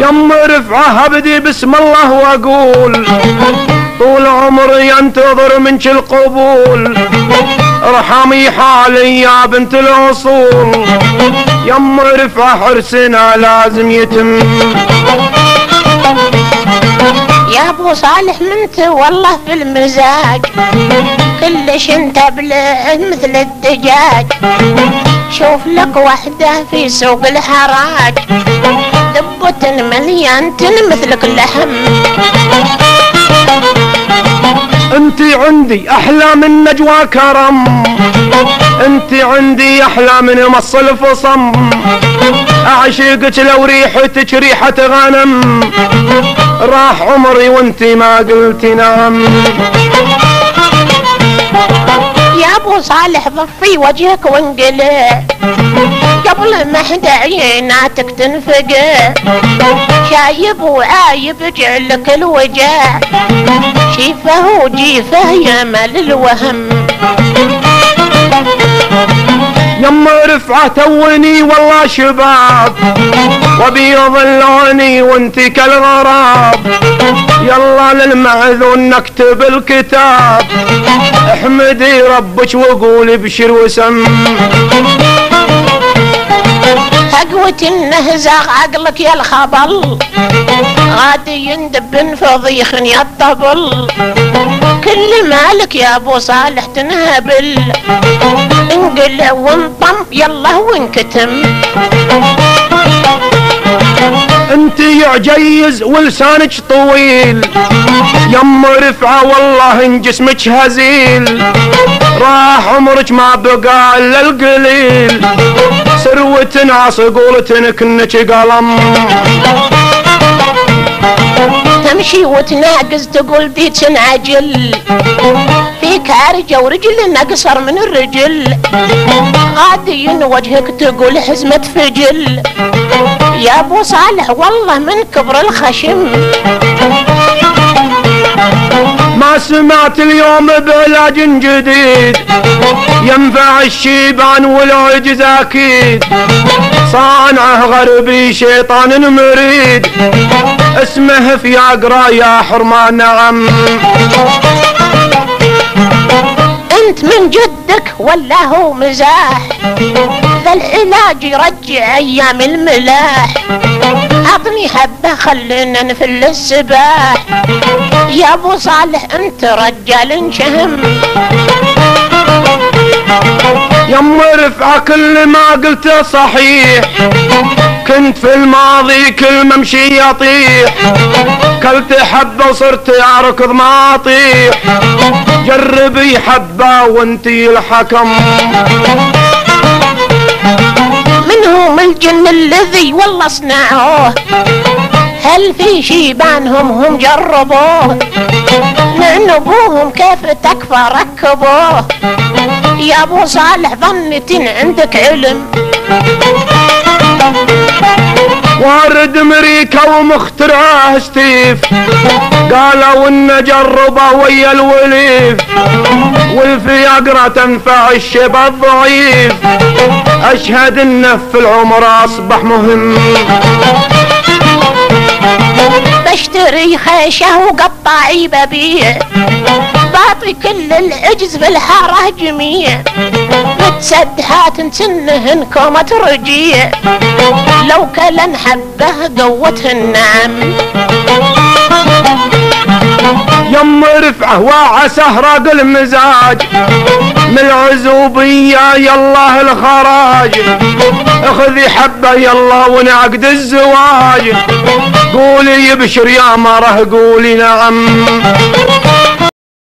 يم رفعه ابدي بسم الله واقول طول عمري انتظر منك القبول، ارحمي حالي يا بنت الاصول، يم رفعه حرسنا لازم يتم. يا ابو صالح منت والله في المزاج كلش انت مثل الدجاج، شوف لك وحده في سوق الحراج دبة مليان مثلك اللحم. انتي عندي احلى من نجوى كرم، انتي عندي احلى من مص الفصم، اعشقك لو ريحتك ريحة غنم، راح عمري وانتي ما قلتي نعم. يا ابو صالح ضفي وجهك وانقلع قبل ما احدى عيناتك تنفقع، شايب وعايب جعلك الوجع، شيفه وجيفه يا مال الوهم. يم رفعه توني والله شباب وبيض اللوني وانتي كالغراب، يلا للمعذون نكتب الكتاب، احمدي ربك وقولي بشر وسم. هقوة النهزاغ عقلك يا الخبل غادي يندب فضيخ يا الطبل، كل مالك يا ابو صالح تنهبل، انقلع وانطم يلا وانكتم. انتي عجيز ولسانك طويل، يم رفعه والله ان جسمك هزيل، راح عمرك ما بقى الا القليل، سروة عصقولة كنك قلم. تمشي وتناقز تقول دي تنعجل، فيك عرجة ورجل اقصر من الرجل، غادي وجهك تقول حزمة فجل، يا ابو صالح والله من كبر الخشم. ما سمعت اليوم بعلاج جديد ينفع الشيبان والعجز اكيد، صانعه غربي شيطان مريد، اسمه فياقرا يا حرمان نعم. انت من جدك ولا هو مزاح، ذا العلاج يرجع ايام الملاح، عطني حبه خلينا نفل السباح، يا ابو صالح انت رجال شهم. يم رفعه كل ما قلته صحيح، كنت في الماضي كل ما امشي اطيح، كلت حبه وصرت اركض ما اطيح، جربي حبه وانتي الحكم. منهم الجن الذي والله صنعوه، هل في شيبانهم هم جربوه، نعنبوهم كيف تكفى ركبوه، يا ابو صالح ظنتين عندك علم. وارد امريكا ومخترعه ستيف، قالوا ان جربه ويا الوليف، والفياقرا تنفع الشيب الضعيف، اشهد انه في العمر اصبح مهم. بشتري خيشه وقطاعي ببيع، باطي كل العجز بالحاره جميع، متسدحات سنهن كومة رجيع، لو كلن حبه قوته النعم. يم رفعه وعسه راق المزاج، من العزوبية يالله الخراج، اخذي حبه يلا ونعقد الزواج، قولي يبشر يا مره قولي نعم.